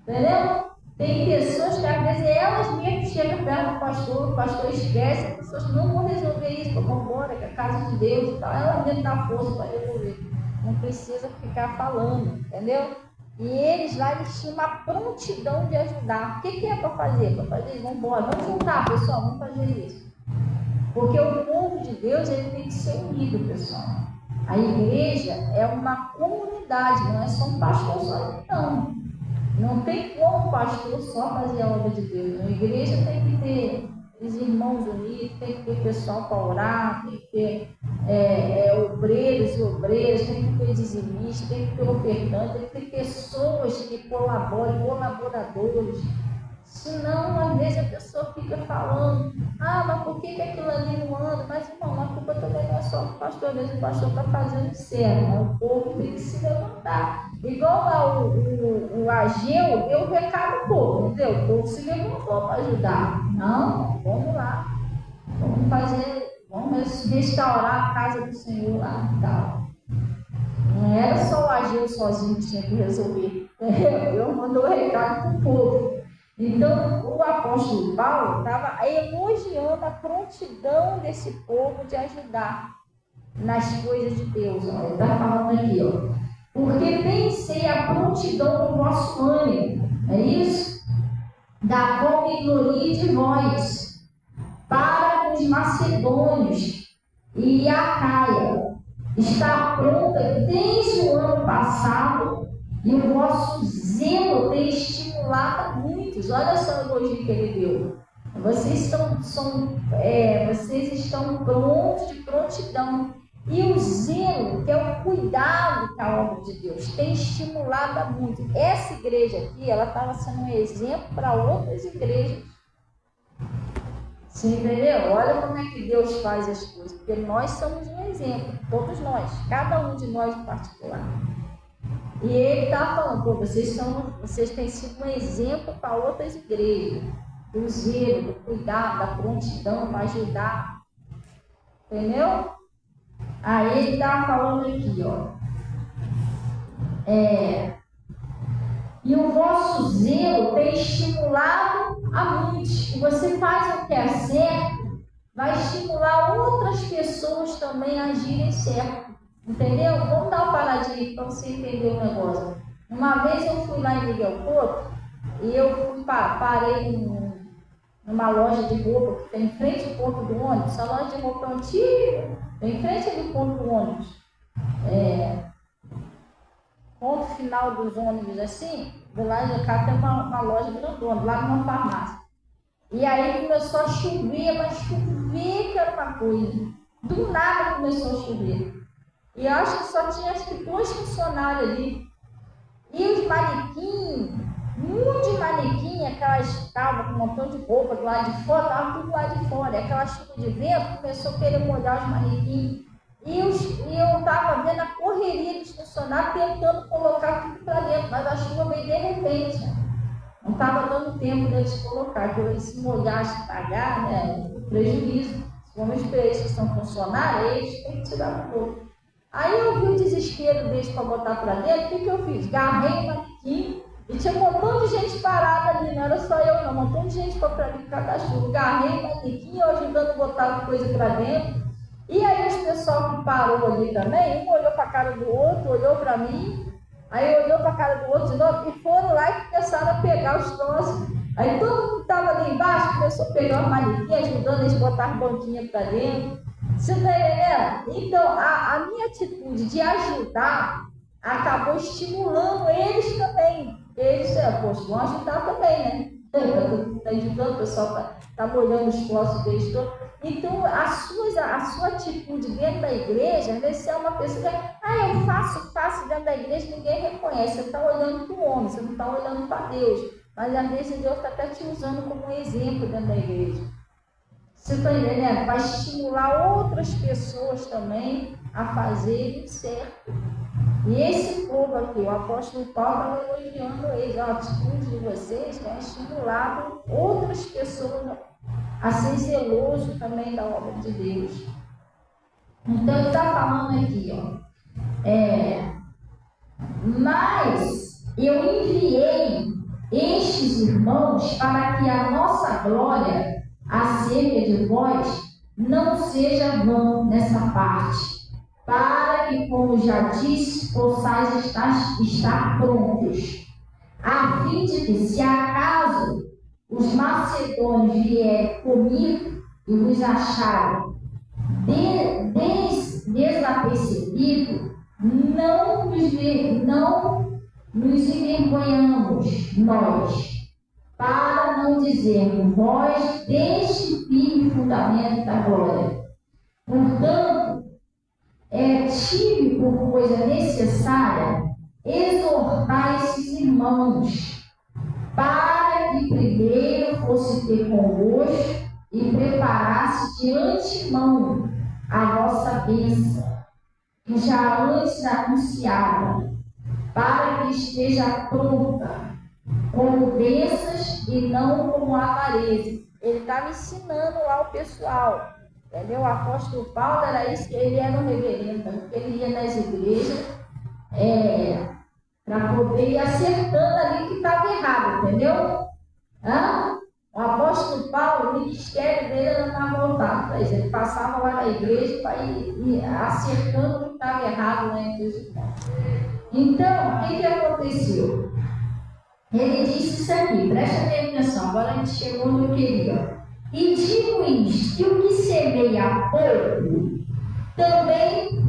Entendeu? Tem pessoas que às vezes elas mesmas chegam perto do o pastor esquece, as pessoas não vão resolver isso, vamos embora, que é a casa de Deus e tal. Ela mesmo dá força para resolver. Não precisa ficar falando, entendeu? E eles lá, eles tinham uma prontidão de ajudar. O que é para fazer? Para fazer isso, vamos embora, vamos juntar, pessoal, vamos fazer isso. Porque o povo de Deus, ele tem que ser unido, pessoal. A igreja é uma comunidade, não é só um pastor só, não. Não tem como o pastor só fazer a obra de Deus. A igreja tem que ter os irmãos unidos, tem que ter pessoal para orar, tem que ter obreiros e obreiras, tem que ter dizimistas, tem que ter ofertantes, tem que ter pessoas que colaborem, colaboradores. Senão, às vezes a pessoa fica falando, mas por que aquilo ali não anda? Mas, irmão, a culpa também não é só do pastor, às vezes o pastor está fazendo certo, mas o povo tem que se levantar. Igual lá o Ageu deu o recado ao povo, entendeu? O povo se levantou para ajudar. Não, vamos lá, vamos restaurar a casa do Senhor lá e tal. Não era só o Ageu sozinho que tinha que resolver. Eu mandei o recado para o povo. Então, o apóstolo Paulo estava elogiando a prontidão desse povo de ajudar nas coisas de Deus. Ele está falando aqui, porque pensei a prontidão do vosso ânimo, é isso? Da qual me glorie de vós, para os macedônios e a Caia. Está pronta desde o ano passado, e o vosso zelo tem estimulado a muitos. Olha só o elogio que ele deu. Vocês estão prontos de prontidão. E o zelo, que é o cuidado com a obra de Deus, tem estimulado a muitos. Essa igreja aqui, ela estava sendo um exemplo para outras igrejas. Você entendeu? Olha como é que Deus faz as coisas. Porque nós somos um exemplo, todos nós, cada um de nós em particular. E ele está falando, vocês têm sido um exemplo para outras igrejas. Do zelo, do cuidado, da prontidão para ajudar. Entendeu? Aí ele está falando aqui, e o vosso zelo tem estimulado a muitos. E você faz o que é certo, vai estimular outras pessoas também a agirem certo. Entendeu? Vamos dar uma paradinha para você entender o negócio. Uma vez eu fui lá em Miguel Couto e eu parei numa loja de roupa que tem em frente ao ponto do ônibus. Essa loja de roupa antiga, tem em frente do ponto do ônibus. Ponto final dos ônibus assim, do lado de cá tem uma loja grandona, lá numa farmácia. E aí começou a chover, mas chover que era uma coisa. Do nada começou a chover. E eu acho que só tinha acho que 2 funcionários ali. E os manequins, um monte de manequim, aquelas estavam com um montão de roupa do lado de fora, estava tudo lá de fora. E aquela chuva de vento começou a querer molhar os manequins. E eu estava vendo a correria dos funcionários tentando colocar tudo para dentro, mas a chuva veio de repente. Não estava dando tempo deles colocar, porque eles se molhassem, estragar, né? Prejuízo. Como eles que são funcionários, eles têm que tirar tudo. Aí eu vi o desespero deles para botar para dentro, o que eu fiz? Garrei o manequim e tinha um montão de gente parada ali, não era só eu não, um montão de gente para ali por causa da chuva. Garrei o manequim, eu ajudando a botar coisa para dentro. E aí os pessoal que parou ali também, um olhou para a cara do outro, olhou para mim, aí olhou para a cara do outro de novo, e foram lá e começaram a pegar os troços. Aí todo mundo que estava ali embaixo começou a pegar o manequim, ajudando eles a botar as banquinhas para dentro. Você está entendendo? Então, a minha atitude de ajudar acabou estimulando eles também. Eles, vão ajudar também, né? Está ajudando, o pessoal está molhando os poços deles todos. Então, a sua atitude dentro da igreja, às vezes você é uma pessoa que, eu faço dentro da igreja, ninguém reconhece. Você está olhando para o homem, você não está olhando para Deus. Mas às vezes Deus está até te usando como um exemplo dentro da igreja. Você está entendendo? Vai estimular outras pessoas também a fazerem certo. E esse povo aqui, o apóstolo Paulo estava elogiando eles. A atitude de vocês tem estimulado outras pessoas a ser zeloso também da obra de Deus. Então ele está falando aqui, mas eu enviei estes irmãos para que a nossa glória acerca de vós não seja vã nessa parte, para que, como já disse, possais estar prontos, a fim de que, se acaso os macedônios vierem comigo e vos acharem desapercebido, não nos envergonhamos nós, para não dizermos vós deste firme fundamento da glória. Portanto, tive por coisa necessária exortar esses irmãos, para que primeiro fosse ter convosco e preparasse de antemão a vossa bênção, que já antes anunciava, para que esteja pronta, como bênçãos e não como avareza. Ele estava ensinando lá o pessoal, entendeu? O apóstolo Paulo era isso, que ele era um reverendo, ele ia nas igrejas para poder ir acertando ali que estava errado, entendeu? O apóstolo Paulo, o ministério dele era mais voltado para isso. Ele passava lá na igreja para ir acertando o que estava errado lá entre os irmãos. Então, o que aconteceu? Ele disse isso aqui, presta atenção, agora a gente chegou no que eu queria. E digo isto, que o que semeia pouco, também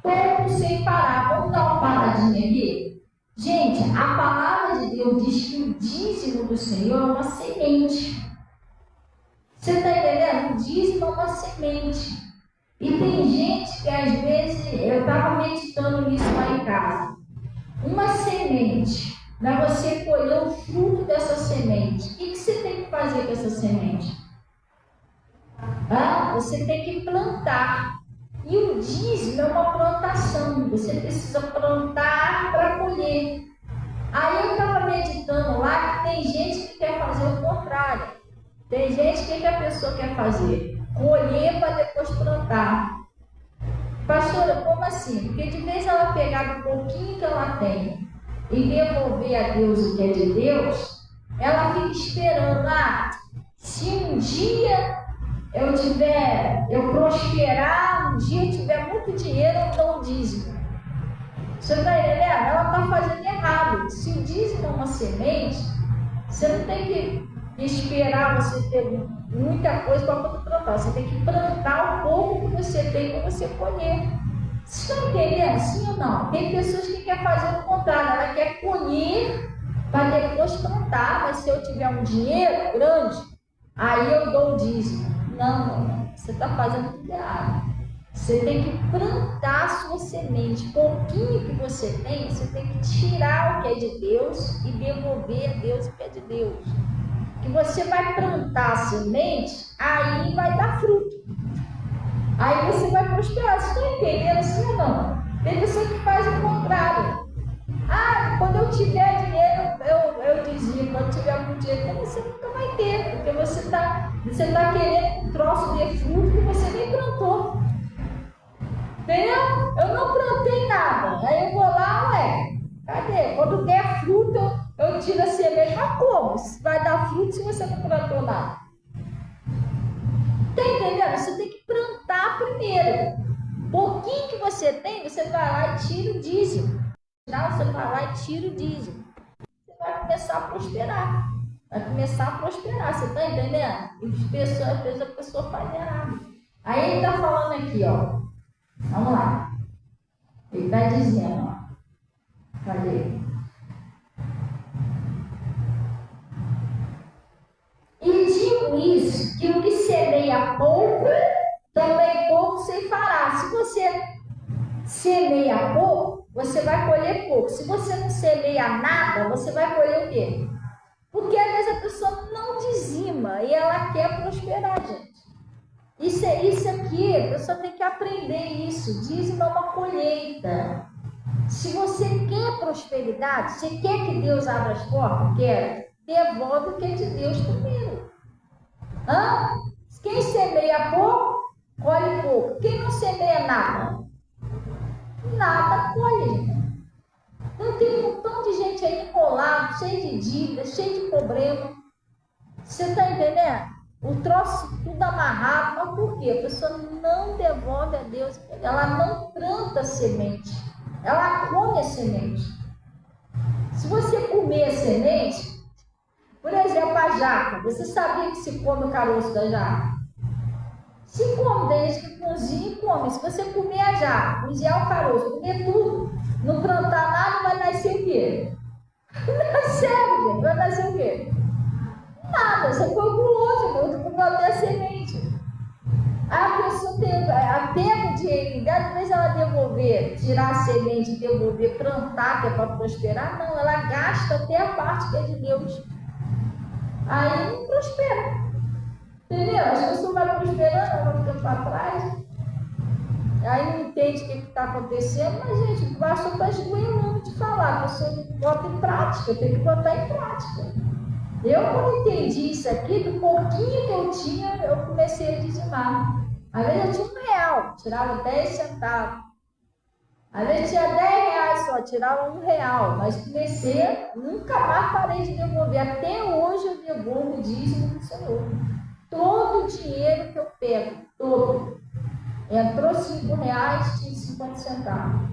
pouco sem parar. Vamos dar uma paradinha aqui? Gente, a palavra de Deus diz que o dízimo do Senhor é uma semente. Você está entendendo? O dízimo é uma semente. E tem gente que às vezes, eu estava meditando nisso lá em casa. Uma semente, para você colher o fruto dessa semente, o que você tem que fazer com essa semente? Você tem que plantar. E o dízimo é uma plantação. Você precisa plantar para colher. Aí eu estava meditando lá que tem gente que quer fazer o contrário. Tem gente que a pessoa quer fazer? Colher para depois plantar. Pastora, como assim? Porque de vez ela pegar um pouquinho que ela tem e devolver a Deus o que é de Deus, ela fica esperando, se um dia eu prosperar, um dia eu tiver muito dinheiro, eu dou o dízimo. Você está entendendo? Ela está fazendo errado. Se o dízimo é uma semente, você não tem que esperar você ter muita coisa para poder plantar. Você tem que plantar o pouco que você tem para você colher. Vocês estão entendendo? Sim ou não? Tem pessoas que querem fazer o contrário. Ela quer colher para depois plantar. Mas se eu tiver um dinheiro grande, aí eu dou o dízimo. Não. Você está fazendo tudo errado. Você tem que plantar a sua semente. Pouquinho que você tem, você tem que tirar o que é de Deus e devolver a Deus o que é de Deus. Que você vai plantar a semente, aí vai dar fruto. Aí você vai prosperar. Vocês estão entendendo assim ou não? Tem pessoa que faz o contrário. Quando eu tiver dinheiro, eu dizia, quando tiver muito dinheiro, você nunca vai ter, porque você está querendo um troço de fruto que você nem plantou. Entendeu? Eu não plantei nada. Aí eu vou lá, cadê? Quando der fruto, eu tiro a semente. Mas como? Vai dar fruto se você não plantou nada? Tá entendendo? Você tem que plantar primeiro. Pouquinho que você tem, você vai lá e tira o dízimo. Você vai lá e tira o dízimo. Você vai começar a prosperar. Você tá entendendo? E às vezes a pessoa faz errado. Aí ele tá falando aqui, ó. Vamos lá. Ele está dizendo, ó. Cadê? isso, que o que semeia pouco, também pouco ceifará. Se você semeia pouco, você vai colher pouco. Se você não semeia nada, você vai colher o quê? Porque às vezes a pessoa não dizima e ela quer prosperar, gente. Isso aqui, a pessoa tem que aprender isso. Dízimo é uma colheita. Se você quer prosperidade, você quer que Deus abra as portas? Quer. Devolve o que é de Deus primeiro. Quem semeia pouco, colhe pouco. Quem não semeia nada, nada colhe. Então tem um montão de gente aí enrolada, cheio de dívidas, cheio de problema. Você está entendendo? O troço tudo amarrado. Mas por quê? A pessoa não devolve a Deus. Ela não planta semente. Ela come a semente. Se você comer a semente, por exemplo, a jaca. Você sabia que se come o caroço da jaca? Se come, tem gente que cozinha e come. Se você comer a jaca, cozinhar o caroço, comer tudo, não plantar nada, vai nascer o quê? Sério, gente, vai nascer o quê? Nada, você foi guloso, não vai ter a semente. A pessoa pega o dinheiro, às vezes ela devolver, tirar a semente, devolver, plantar, que é para prosperar, não, ela gasta até a parte que é de Deus. Aí não prospera. Entendeu? As pessoas vão prosperando, ela vai ficando para trás. Aí não entende o que está acontecendo, mas, gente, basta para esgoelando de falar. A pessoa bota em prática, tem que botar em prática. Eu, quando entendi isso aqui, do pouquinho que eu tinha, eu comecei a dizimar. Às vezes eu tinha R$1, tirava 10 centavos. Às vezes tinha R$10 só, tirava R$1, mas comecei, nunca mais parei de devolver. Até hoje eu devolvo o dízimo do Senhor. Todo o dinheiro que eu pego, todo. Entrou R$5, tiro 50 centavos.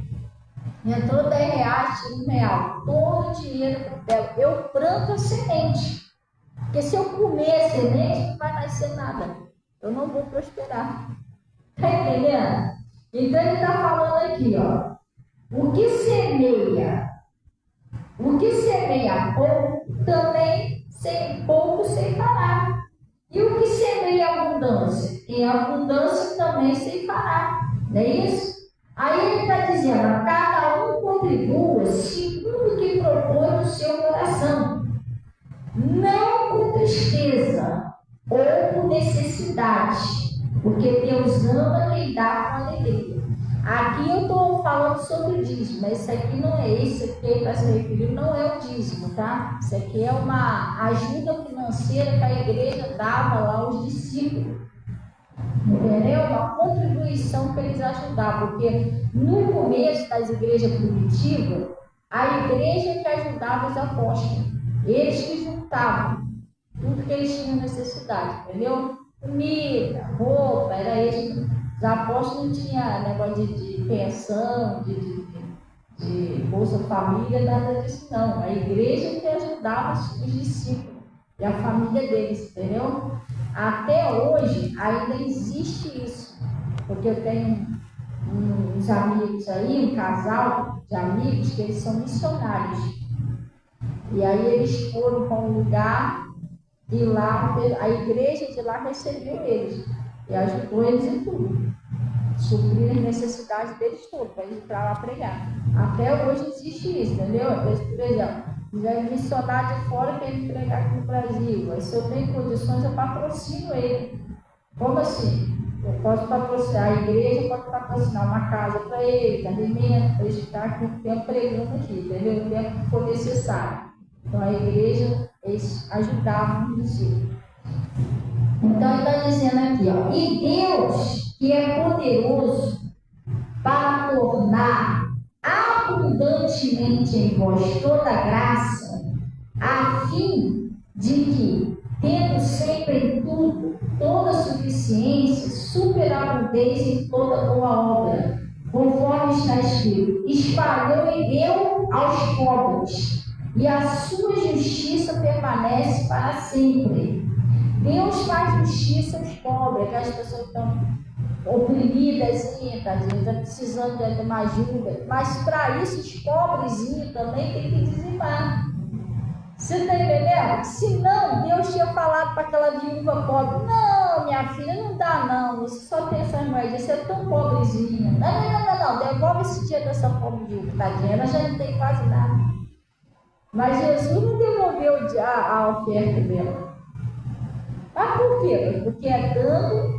Entrou R$10, tiro R$1. Todo o dinheiro que eu pego, eu planto a semente. Porque se eu comer a semente, não vai nascer nada. Eu não vou prosperar. Está entendendo? Então ele está falando aqui, ó. O que semeia pouco, também pouco ceifará. E o que semeia abundância? Em abundância também ceifará. Não é isso? Aí ele está dizendo, cada um contribua segundo o que propõe no seu coração. Não com tristeza ou com necessidade, porque Deus ama quem dá com alegria. Aqui eu estou falando sobre o dízimo, mas isso aqui não é esse aqui que está se referindo, não é o dízimo, tá? Isso aqui é uma ajuda financeira que a igreja dava lá aos discípulos. Entendeu? Uma contribuição que eles ajudavam, porque no começo das igrejas primitivas, a igreja que ajudava os apóstolos, eles que juntavam tudo que eles tinham necessidade, entendeu? Comida, roupa, era eles. Os apóstolos não tinham negócio de pensão, de Bolsa Família, nada disso não. A igreja que ajudava os discípulos e a família deles, entendeu? Até hoje ainda existe isso, porque eu tenho uns amigos aí, um casal de amigos que eles são missionários. E aí eles foram para um lugar e lá a igreja de lá recebeu eles e ajudou eles em tudo, suprir as necessidades deles todas, para eles ir para lá pregar. Até hoje existe isso, entendeu? Por exemplo, tiver um missionário de fora que ele pregar aqui no Brasil, aí se eu tenho condições, eu patrocino ele. Como assim? Eu posso patrocinar, a igreja pode patrocinar uma casa para ele, alimento, para ele ficar aqui um tempo pregando aqui, entendeu? O tempo que for necessário. Então a igreja, eles ajudavam os discípulos. Então ele está dizendo aqui, ó, e Deus, que é poderoso para tornar abundantemente em vós toda graça, a fim de que, tendo sempre em tudo, toda suficiência, superabundância em toda boa obra, conforme está escrito, espalhou e deu aos pobres, e a sua justiça permanece para sempre. Deus faz justiça aos pobres, aquelas pessoas que estão oprimidas, estão precisando de uma ajuda, mas para isso os pobrezinhos também têm que dizimar. Você está entendendo? Se não, Deus tinha falado para aquela viúva pobre: não, minha filha, não dá não, você só tem essas moedas, você é tão pobrezinha. Não, devolve esse dia dessa pobre viúva, tadinha, ela já não tem quase nada. Mas Jesus não devolveu a oferta dela. Mas por quê? Porque é dando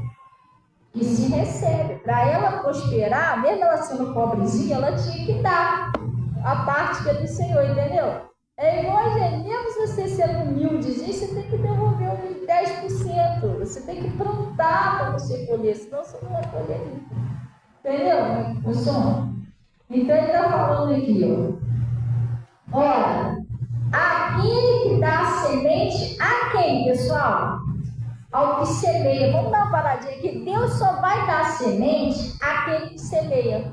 que se recebe. Para ela prosperar, mesmo ela sendo pobrezinha, ela tinha que dar a parte que é do Senhor, entendeu? É igual, gente, mesmo você sendo humildezinho, você tem que devolver os 10%. Você tem que plantar para você colher, senão você não vai colher nunca. Entendeu? Funciona? Então ele está falando aqui, ó. Olha, aquele que dá a semente a quem, pessoal? Ao que semeia. Vamos dar uma paradinha aqui. Deus só vai dar semente àquele que semeia.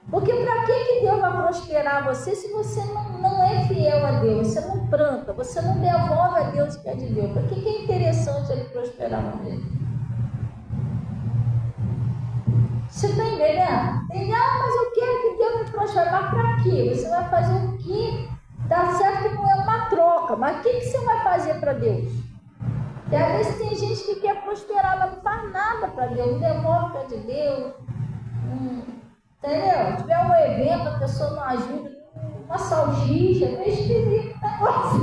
Porque para que Deus vai prosperar você se você não é fiel a Deus? Você não planta, você não devolve a Deus o que é de Deus. Para que é interessante ele prosperar na vida? Você está entendendo? Mas eu quero que Deus me prospere. Mas para quê? Você vai fazer o que dá certo, que não é uma troca. Mas o que você vai fazer para Deus? E às vezes tem gente que quer prosperar, mas não faz nada para Deus, não devolve o que é de Deus. Entendeu? Se tiver um evento, a pessoa não ajuda, uma salsicha, é esquisito o negócio.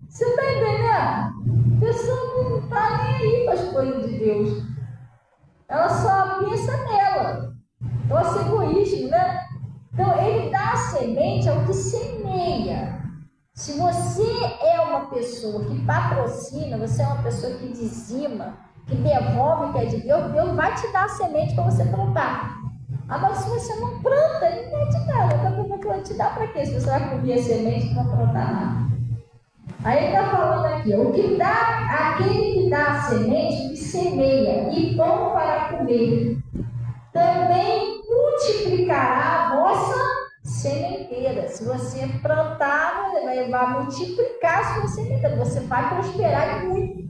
Você está entendendo? A pessoa não está nem aí para as coisas de Deus. Ela só pensa nela. Nosso egoísmo, né? Então, ele dá a semente ao que semeia. Se você é uma pessoa que patrocina, você é uma pessoa que dizima, que devolve o que é de Deus, Deus vai te dar a semente para você plantar. Agora, se você não planta, ele não vai te dar. Ele vai te dar para quê? Se você vai comer a semente, não vai plantar nada. Aí ele está falando aqui, o que dá, aquele que dá a semente, o que semeia, e pão para comer, também multiplicará a vossa sementeira. Se você plantar, vai multiplicar a sua sementeira. Você vai prosperar muito.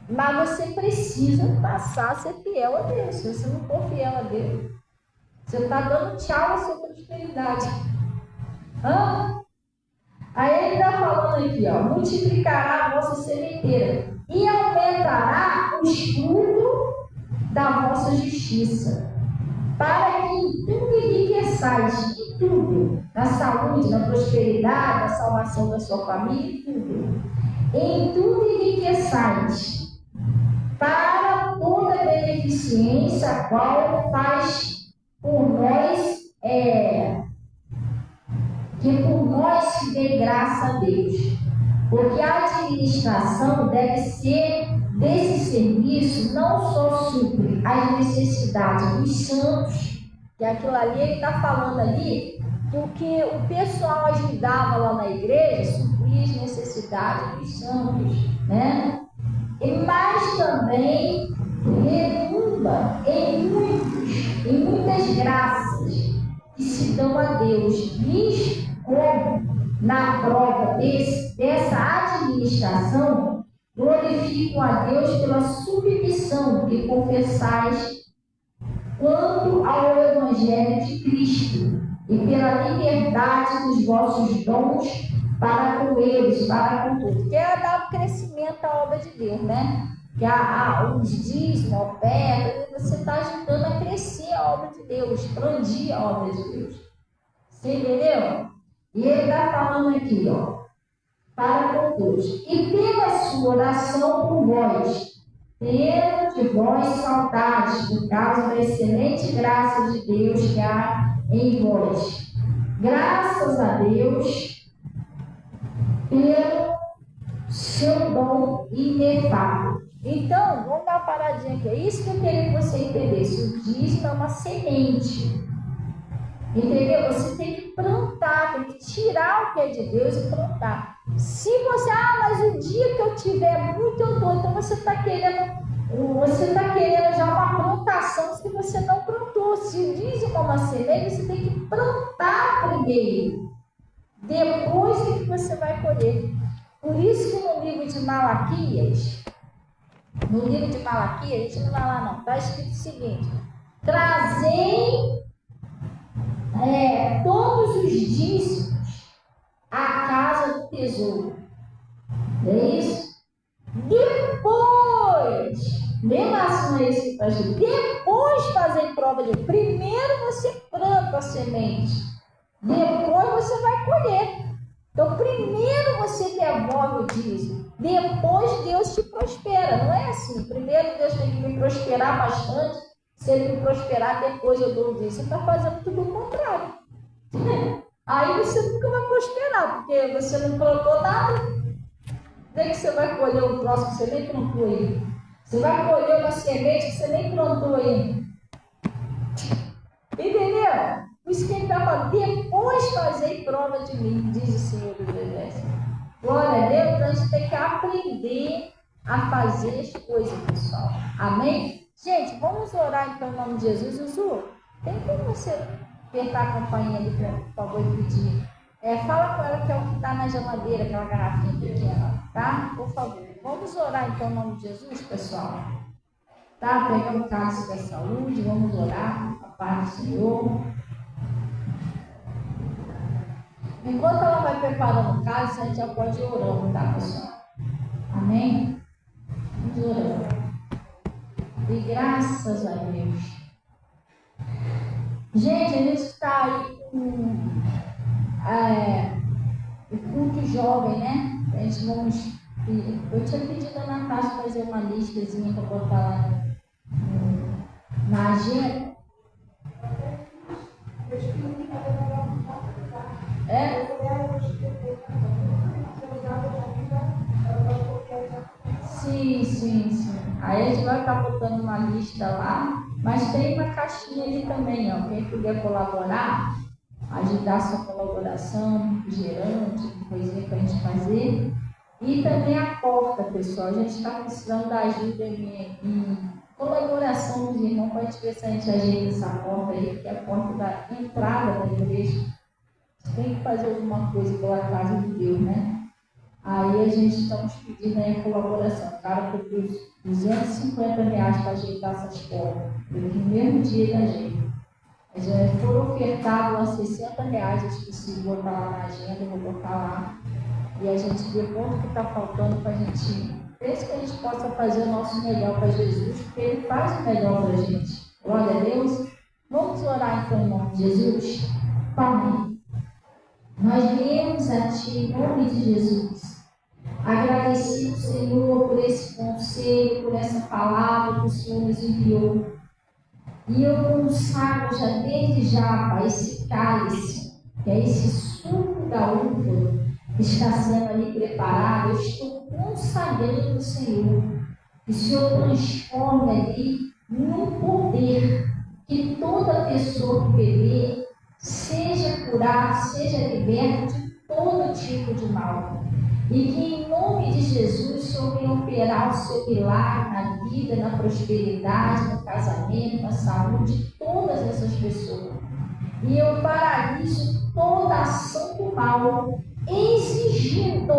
Mas você precisa passar a ser fiel a Deus. Se você não for fiel a Deus, você está dando tchau à sua prosperidade. Aí ele está falando aqui, ó, multiplicará a vossa sementeira e aumentará os frutos da vossa justiça, para que em tudo enriqueçais, em tudo, na saúde, na prosperidade, na salvação da sua família, tudo. Em tudo enriqueçais, para toda beneficência, a qual faz por nós, que por nós se dê graça a Deus. Porque a administração deve ser desse serviço, não só supre as necessidades dos santos, que aquilo ali ele está falando ali, que o que o pessoal ajudava lá na igreja, suprir as necessidades dos santos, né? Mas também redunda em muitas graças que se dão a Deus, visto como na prova dessa administração glorificam a Deus pela submissão que confessais quanto ao Evangelho de Cristo e pela liberdade dos vossos dons para com eles, para com todos. Que é dar um crescimento à obra de Deus, né? Que os dízimos, a oferta, você está ajudando a crescer a obra de Deus, expandir a obra de Deus. Você entendeu? E ele está falando aqui, ó, para com todos. E pela sua oração por vós, tendo de vós saudades por causa da excelente graça de Deus que há em vós. Graças a Deus pelo seu dom inefável. Então, vamos dar uma paradinha aqui. É isso que eu queria que você entendesse. O dízimo é uma semente. Entendeu? Você tem que plantar, tem que tirar o que é de Deus e plantar. Se você, mas o dia que eu tiver muito, eu dou. Então você está querendo já uma plantação se você não plantou. Se o dízimo é uma semente, você tem que plantar primeiro. Depois que você vai colher. Por isso que no livro de Malaquias, a gente não vai lá não, está escrito o seguinte: trazei todos os dízimos à casa do tesouro. É isso? Depois, mesmo assim é isso que está escrito, depois fazer prova de. Primeiro você planta a semente, depois você vai colher. Então, primeiro você devolve o dízimo, depois Deus te prospera. Não é assim. Primeiro Deus tem que me prosperar bastante. Se Ele me prosperar, depois eu dou o dízimo. Você está fazendo tudo o contrário. Aí você nunca vai prosperar, porque você não plantou nada. Daí que você vai colher um próximo que você nem plantou ainda. Você vai colher uma semente que você nem plantou ainda. Entendeu? Por isso que ele está falando, depois fazei prova de mim, diz o Senhor dos Exércitos. Glória a Deus, a gente tem que aprender a fazer as coisas, pessoal. Amém? Gente, vamos orar então em nome de Jesus. Zuzu, tem como você apertar a campainha ali, por favor, e pedir? Fala com ela que é o que está na geladeira, aquela garrafinha pequena, tá? Por favor. Vamos orar então em nome de Jesus, pessoal. Tá? Pegando o cálice da saúde, vamos orar. A paz do Senhor. Enquanto ela vai preparando o cálice, a gente já pode ir orando, tá, pessoal? Amém? Vamos orando. E graças a Deus. Gente, a gente está aí com o culto jovem, né? A gente vamos. Eu tinha pedido a Natasha fazer uma listazinha para botar lá na agenda. Sim. Aí a gente vai estar botando uma lista lá, mas tem uma caixinha ali também, ó. Quem puder colaborar, ajudar sua colaboração, gerante, coisinha para a gente fazer. E também a porta, pessoal. A gente está precisando da ajuda em colaboração dos irmãos para a gente ver se a gente ajeita essa porta aí, que é a porta da entrada da igreja. Tem que fazer alguma coisa pela casa de Deus, né? Aí a gente estamos pedindo aí a colaboração. O cara propôs R$250 para ajeitar essas portas. No primeiro dia da gente. Já foram ofertados a R$60. Eu esqueci de botar lá na agenda, eu vou botar lá. E a gente vê quanto que está faltando para a gente. Pensa que a gente possa fazer o nosso melhor para Jesus, porque Ele faz o melhor para a gente. Glória a Deus. Vamos orar então em nome de Jesus. Pai, nós viemos a Ti em nome de Jesus. Agradecido, Senhor, por esse conselho, por essa palavra que o Senhor nos enviou. E eu consagro já desde já, Pai, esse cálice, que é esse suco da uva que está sendo ali preparado. Eu estou consagrando, Senhor, que o Senhor transforme ali num poder, que toda pessoa que beber seja curada, seja liberta de todo tipo de mal. E que em nome de Jesus o Senhor venha operar o seu milagre na vida, na prosperidade, no casamento, na saúde de todas essas pessoas. E eu paraliso toda ação do mal, exigindo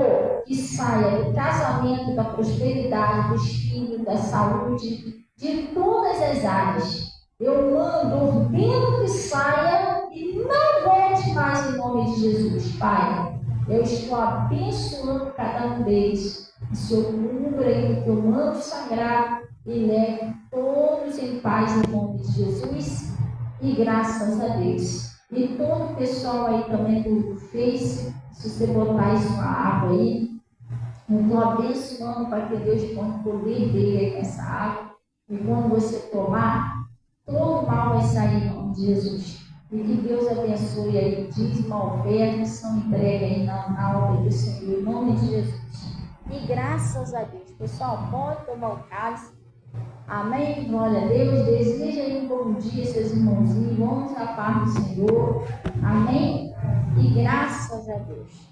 que saia do casamento, da prosperidade, dos filhos, da saúde, de todas as áreas. Eu mando, ordeno que saia e não volte mais em nome de Jesus, Pai. Eu estou abençoando cada um deles. O Senhor cubra aí o teu manto sagrado e leve todos em paz em nome de Jesus. E graças a Deus. E todo o pessoal aí também do Face, se você botar isso na água aí, eu estou abençoando para que Deus ponha o poder dele aí nessa água. E quando você tomar, todo mal vai sair em nome de Jesus. E que Deus abençoe aí o dízimo, a oferta, que são entregues aí na obra do Senhor, em nome de Jesus. E graças a Deus. Pessoal, pode tomar o cálice. Amém? Glória a Deus. Deseja aí um bom dia, seus irmãozinhos. Vamos na paz do Senhor. Amém? E graças a Deus.